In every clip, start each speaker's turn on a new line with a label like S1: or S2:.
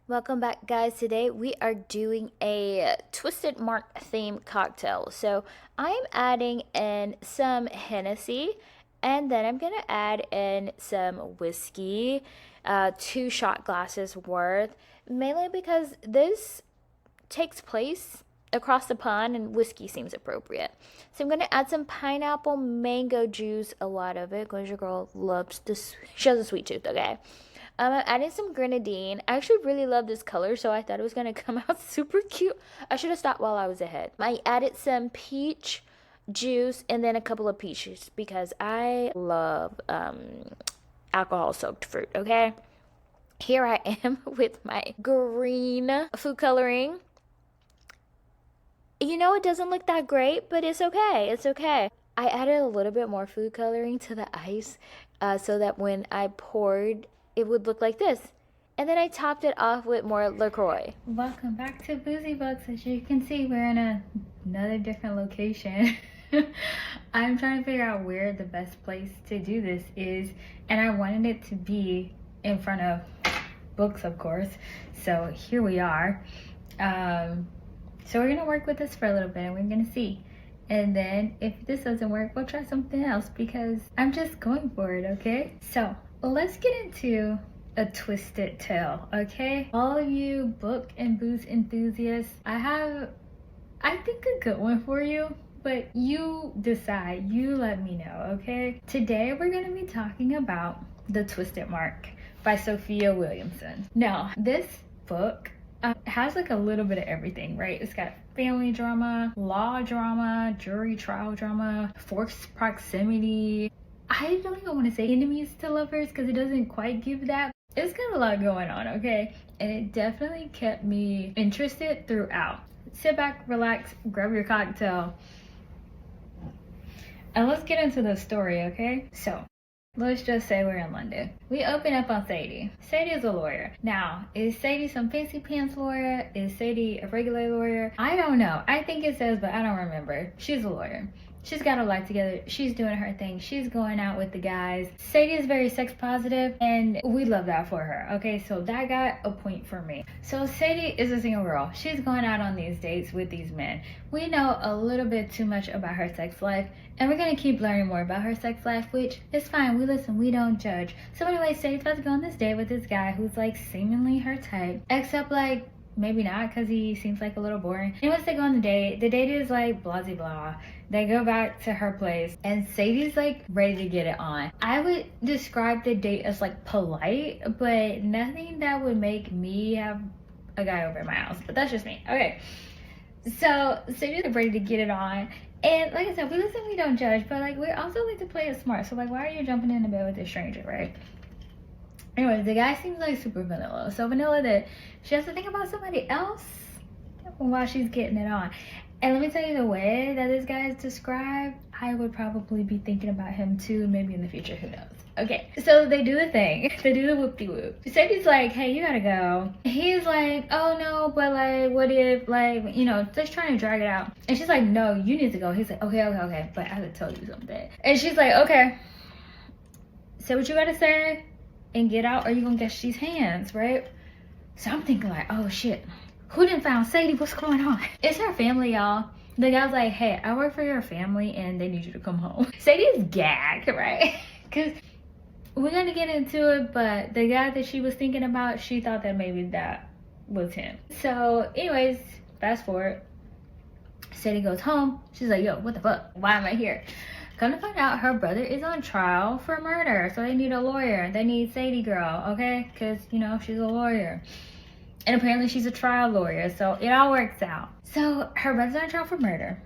S1: Welcome back, guys. Today we are doing a Twisted Mark theme cocktail. So I'm adding in some Hennessy, and then I'm gonna add in some whiskey, 2 shot glasses worth, mainly because this takes place across the pond and whiskey seems appropriate. So I'm gonna add some pineapple mango juice, a lot of it, because your girl loves this. She has a sweet tooth, okay? I'm adding some grenadine. I actually really love this color, so I thought it was gonna come out super cute. I should have stopped while I was ahead. I added some peach juice and then a couple of peaches because I love alcohol soaked fruit, okay? Here I am with my green food coloring. You know, it doesn't look that great, but it's okay. It's okay. I added a little bit more food coloring to the ice so that when I poured, it would look like this. And then I topped it off with more LaCroix. Welcome back to Boozy Books. As you can see, we're in another different location. I'm trying to figure out where the best place to do this is, and I wanted it to be in front of books, of course. So here we are. So we're gonna work with this for a little bit and we're gonna see. And then if this doesn't work, we'll try something else because I'm just going for it, okay? So let's get into a twisted tale, okay? All of you book and booze enthusiasts, I think a good one for you, but you decide, you let me know, okay? Today we're gonna be talking about The Twisted Mark by Sophia Williamson. Now, this book has like a little bit of everything, right? It's got family drama, law drama, jury trial drama, forced proximity. I don't even want to say enemies to lovers because it doesn't quite give that. It's got a lot going on, okay? And it definitely kept me interested throughout. Sit back, relax, grab your cocktail, and let's get into the story, okay? So let's just say we're in London. We open up on Sadie. Sadie is a lawyer. Now, is Sadie some fancy pants lawyer? Is Sadie a regular lawyer? I don't know. I think it says, but I don't remember. She's a lawyer. She's got her life together. She's doing her thing. She's going out with the guys. Sadie is very sex positive, and we love that for her. Okay, so that got a point for me. So Sadie is a single girl. She's going out on these dates with these men. We know a little bit too much about her sex life, and we're gonna keep learning more about her sex life, which is fine. We listen, we don't judge. So anyway, Sadie's about to go on this date with this guy who's like seemingly her type, except like maybe not, because he seems like a little boring. And once they go on the date is like blah blah blah. They go back to her place and Sadie's like ready to get it on. I would describe the date as like polite, but nothing that would make me have a guy over at my house. But that's just me. Okay. So Sadie's ready to get it on. And like I said, we listen, we don't judge, but like we also like to play it smart. So like, why are you jumping into bed with a stranger, right? Anyway, the guy seems like super vanilla. So vanilla that she has to think about somebody else while she's getting it on. And let me tell you, the way that this guy is described, I would probably be thinking about him too, maybe in the future, who knows. Okay, so they do the thing. They do the whoop-de-whoop. Sadie's like, hey, you gotta go. He's like, oh no, but like, what if, like, you know, just trying to drag it out. And she's like, no, you need to go. He's like, okay, but I have to tell you something. And she's like, okay, say what you gotta say and get out, or you gonna get these hands, right? So I'm thinking like, oh shit, who didn't found Sadie? What's going on? It's her family, y'all. The guy's like, hey, I work for your family and they need you to come home. Sadie's gagged, right? Because we're gonna get into it, but the guy that she was thinking about, she thought that maybe that was him. So anyways, fast forward. Sadie goes home. She's like, yo, what the fuck? Why am I here? Come to find out, her brother is on trial for murder. So they need a lawyer. They need Sadie girl, okay? Because, you know, she's a lawyer. And apparently she's a trial lawyer, so it all works out. So her brother's on trial for murder.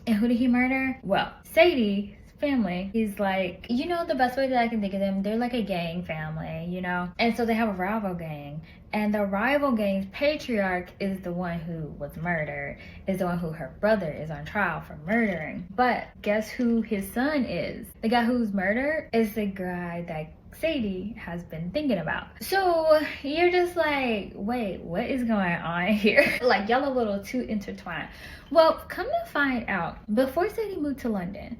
S1: And who did he murder? Well, Sadie's family is like, you know, the best way that I can think of them, they're like a gang family, you know? And so they have a rival gang. And the rival gang's patriarch is the one who was murdered, is the one who her brother is on trial for murdering. But guess who his son is? The guy who's murdered is the guy that Sadie has been thinking about. So you're just like, wait, what is going on here? Like, y'all a little too intertwined. Well, come to find out, before Sadie moved to London,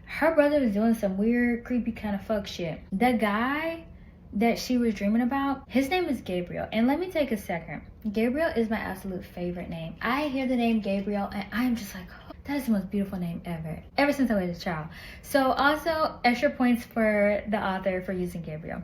S1: her brother was doing some weird, creepy kind of fuck shit. The guy that she was dreaming about, his name is Gabriel. And let me take a second. Gabriel is my absolute favorite name. I hear the name Gabriel and I'm just like, oh, that is the most beautiful name ever since I was a child. So also extra points for the author for using Gabriel.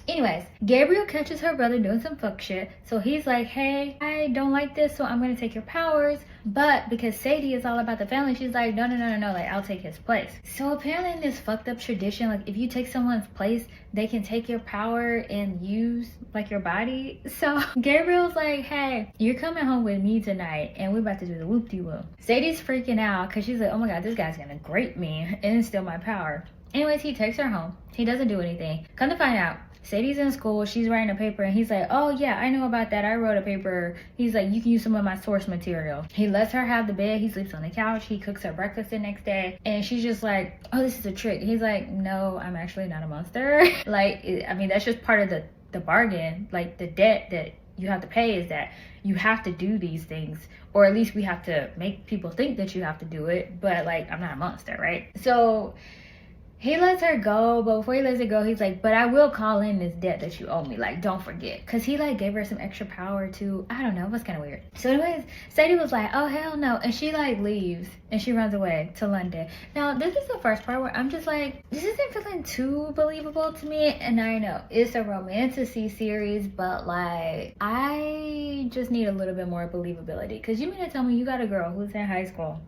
S1: Anyways, Gabriel catches her brother doing some fuck shit. So he's like, hey, I don't like this, so I'm gonna take your powers. But because Sadie is all about the family, she's like, no, like, I'll take his place. So apparently in this fucked up tradition, like, if you take someone's place, they can take your power and use, like, your body. So Gabriel's like, hey, you're coming home with me tonight, and we're about to do the whoop-de-whoop. Sadie's freaking out, because she's like, oh my god, this guy's gonna grape me and steal my power. Anyways, he takes her home. He doesn't do anything. Come to find out, Sadie's in school, she's writing a paper, and he's like, oh yeah, I know about that, I wrote a paper. He's like, you can use some of my source material. He lets her have the bed, he sleeps on the couch, he cooks her breakfast the next day, and she's just like, oh, this is a trick. He's like, no, I'm actually not a monster. Like, I mean, that's just part of the bargain. Like, the debt that you have to pay is that you have to do these things, or at least we have to make people think that you have to do it, but like, I'm not a monster, right? So he lets her go, but before he lets her go, he's like, but I will call in this debt that you owe me. Like, don't forget. Because he, like, gave her some extra power to, I don't know, it was kind of weird. So anyways, Sadie was like, oh, hell no. And she, like, leaves. And she runs away to London. Now, this is the first part where I'm just like, this isn't feeling too believable to me. And I know, it's a romantasy series, but, like, I just need a little bit more believability. Because you mean to tell me you got a girl who's in high school,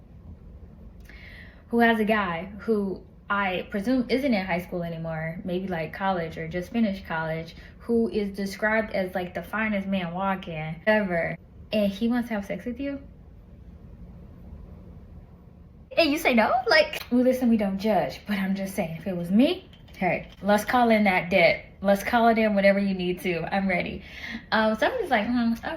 S1: who has a guy who I presume isn't in high school anymore, maybe like college or just finished college, who is described as like the finest man walking ever, and he wants to have sex with you? And you say no? Like, we listen, we don't judge, but I'm just saying, if it was me, hey, let's call in that debt. Let's call it in whenever you need to. I'm ready. So I'm just like,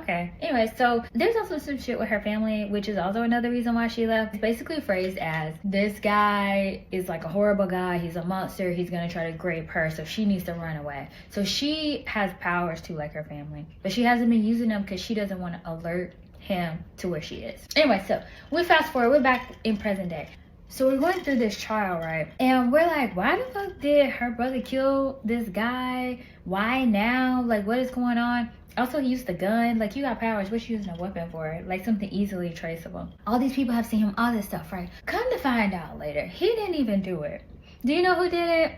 S1: okay. Anyway, so there's also some shit with her family, which is also another reason why she left. It's basically phrased as, this guy is like a horrible guy. He's a monster. He's going to try to grape her, so she needs to run away. So she has powers too, like her family. But she hasn't been using them because she doesn't want to alert him to where she is. Anyway, so we fast forward. We're back in present day. So we're going through this trial, right? And we're like, why the fuck did her brother kill this guy? Why now? Like, what is going on? Also, he used the gun. Like, you got powers. What you using a weapon for? Like, something easily traceable. All these people have seen him, all this stuff, right? Come to find out later, he didn't even do it. Do you know who did it?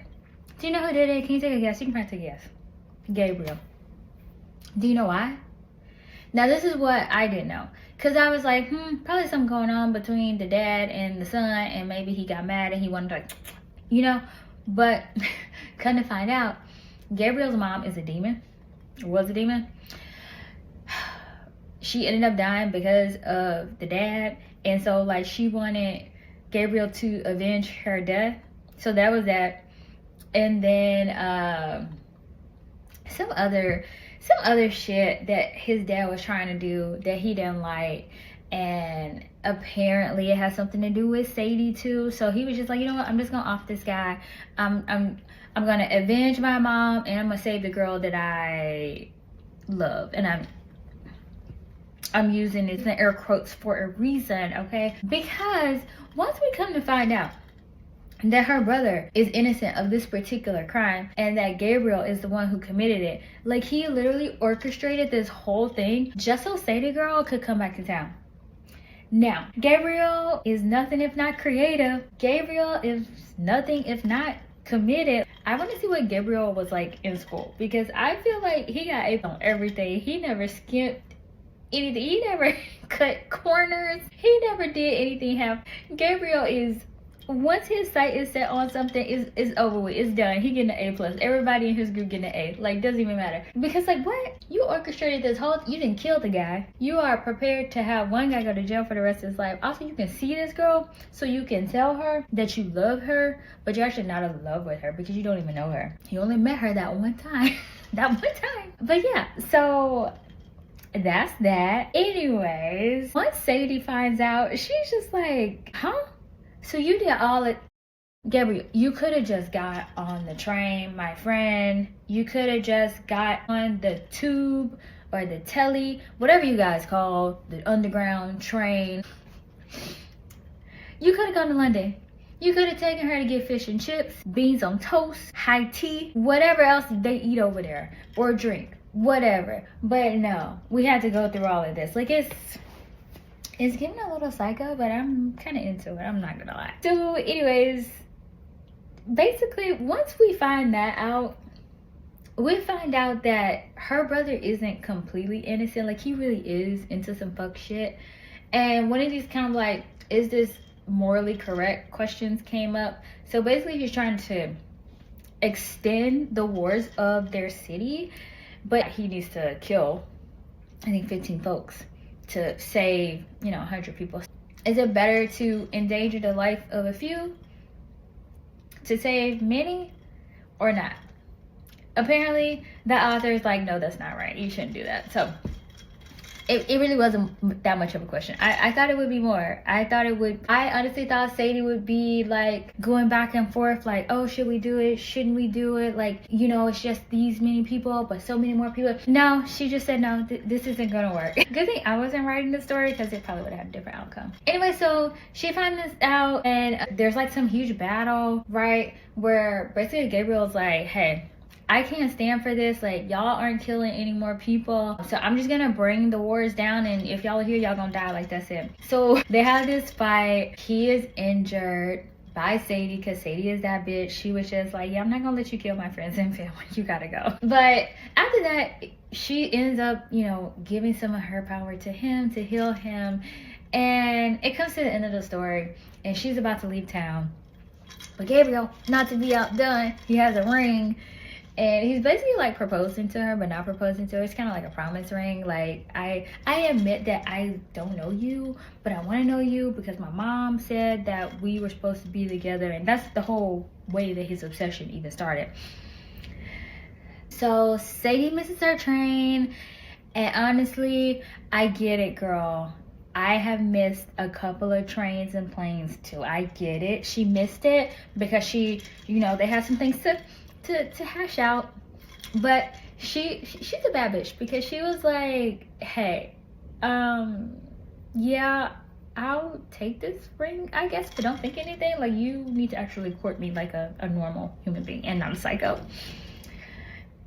S1: Do you know who did it? Can you take a guess? You can probably take a guess. Gabriel. Do you know why? Now, this is what I didn't know. Because I was like, probably something going on between the dad and the son, and maybe he got mad and he wanted to, like, you know. But come to find out, Gabriel's mom is a demon. Was a demon. She ended up dying because of the dad. And so, like, she wanted Gabriel to avenge her death. So that was that. And then some other shit that his dad was trying to do that he didn't like, and apparently it has something to do with Sadie too. So he was just like, you know what, I'm just gonna off this guy. I'm gonna avenge my mom, and I'm gonna save the girl that I love. And I'm using it in air quotes for a reason, okay? Because once we come to find out that her brother is innocent of this particular crime, and that Gabriel is the one who committed it, like, he literally orchestrated this whole thing just so Sadie girl could come back to town. Now, Gabriel is nothing if not creative. Gabriel is nothing if not committed. I want to see what Gabriel was like in school, because I feel like he got A's on everything. He never skipped anything. He never cut corners. He never did anything half. Gabriel is, once his sight is set on something, is over with. It's done. He getting an A+. Everybody in his group getting an A. Like, doesn't even matter. Because, like, what? You orchestrated this whole, you didn't kill the guy. You are prepared to have one guy go to jail for the rest of his life. Also, you can see this girl, so you can tell her that you love her, but you're actually not in love with her because you don't even know her. You only met her that one time. That one time. But yeah, so that's that. Anyways, once Sadie finds out, she's just like, huh? So you did all it, Gabriel, you could have just got on the train, my friend. You could have just got on the tube or the telly, whatever you guys call the underground train. You could have gone to London. You could have taken her to get fish and chips, beans on toast, high tea, whatever else they eat over there, or drink, whatever. But no, we had to go through all of this. Like, it's getting a little psycho, but I'm kind of into it. I'm not gonna lie. So anyways, basically, once we find that out, we find out that her brother isn't completely innocent. Like, he really is into some fuck shit. And one of these kind of like, is this morally correct questions came up. So basically he's trying to extend the wars of their city, but he needs to kill, I think, 15 folks to save, 100 people. Is it better to endanger the life of a few to save many, or not? Apparently the author is like, no, that's not right, you shouldn't do that. So it really wasn't that much of a question. I thought it would be more. I honestly thought Sadie would be like going back and forth, like, oh, should we do it, shouldn't we do it, like, it's just these many people but so many more people. No, she just said, no, this isn't gonna work. Good thing I wasn't writing the story, because it probably would have had a different outcome. Anyway, so she finds this out, and there's like some huge battle, right, where basically Gabriel's like, hey, I can't stand for this. Like, y'all aren't killing any more people, so I'm just gonna bring the wars down, and if y'all are here, y'all gonna die. Like, that's it. So they have this fight. He is injured by Sadie, because Sadie is that bitch. She was just like, yeah, I'm not gonna let you kill my friends and family. You gotta go. But after that, she ends up, giving some of her power to him to heal him. And it comes to the end of the story, and she's about to leave town. But Gabriel, not to be outdone, he has a ring. And he's basically like proposing to her, but not proposing to her. It's kind of like a promise ring. Like, I admit that I don't know you, but I want to know you because my mom said that we were supposed to be together. And that's the whole way that his obsession even started. So Sadie misses her train. And honestly, I get it, girl. I have missed a couple of trains and planes too. I get it. She missed it because she, they had some things to hash out. But she's a bad bitch, because she was like, hey, yeah, I'll take this ring, I guess, but don't think anything. Like, you need to actually court me like a normal human being and not a psycho.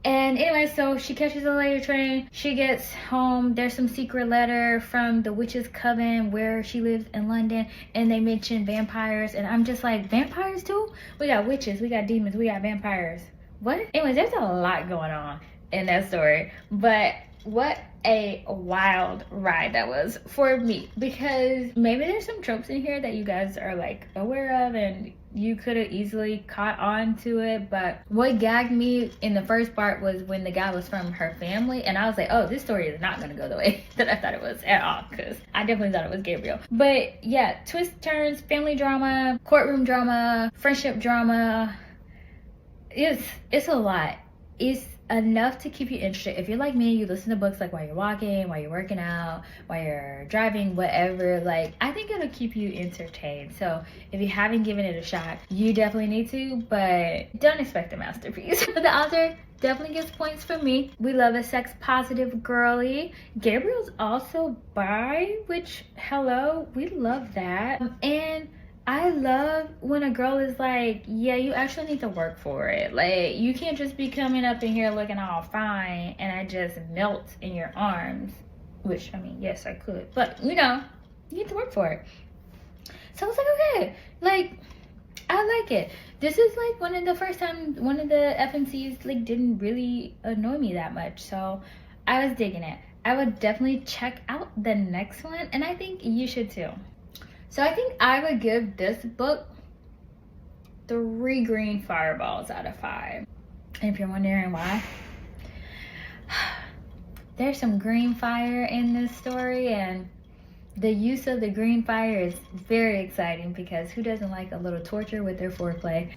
S1: And anyway, so she catches a later train. She gets home. There's some secret letter from the witch's coven where she lives in London, and they mention vampires, and I'm just like, vampires too? We got witches, we got demons, we got vampires. What? Anyways, there's a lot going on in that story, but what a wild ride that was for me, because maybe there's some tropes in here that you guys are like aware of and you could have easily caught on to it. But what gagged me in the first part was when the guy was from her family, and I was like, oh, this story is not gonna go the way that I thought it was at all, because I definitely thought it was Gabriel. But yeah, twists, turns, family drama, courtroom drama, friendship drama. It's a lot. It's enough to keep you interested. If you're like me, you listen to books like while you're walking, while you're working out, while you're driving, whatever. Like, I think it'll keep you entertained. So if you haven't given it a shot, you definitely need to, but don't expect a masterpiece. The author definitely gets points from me. We love a sex positive girly. Gabriel's also bi, which, hello, we love that. And I love when a girl is like, yeah, you actually need to work for it. Like, you can't just be coming up in here looking all fine and I just melt in your arms. Which, I mean, yes, I could. But, you need to work for it. So I was like, okay. Like, I like it. This is like one of the first time one of the FMCs like didn't really annoy me that much. So I was digging it. I would definitely check out the next one, and I think you should too. So I think I would give this book 3 green fireballs out of 5. And if you're wondering why, there's some green fire in this story, and the use of the green fire is very exciting, because who doesn't like a little torture with their foreplay?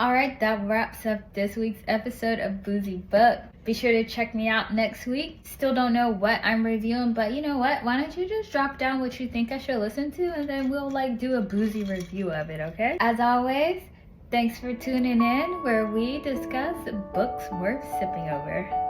S1: Alright, that wraps up this week's episode of Boozy Book. Be sure to check me out next week. Still don't know what I'm reviewing, but you know what? Why don't you just drop down what you think I should listen to, and then we'll like do a boozy review of it, okay? As always, thanks for tuning in, where we discuss books worth sipping over.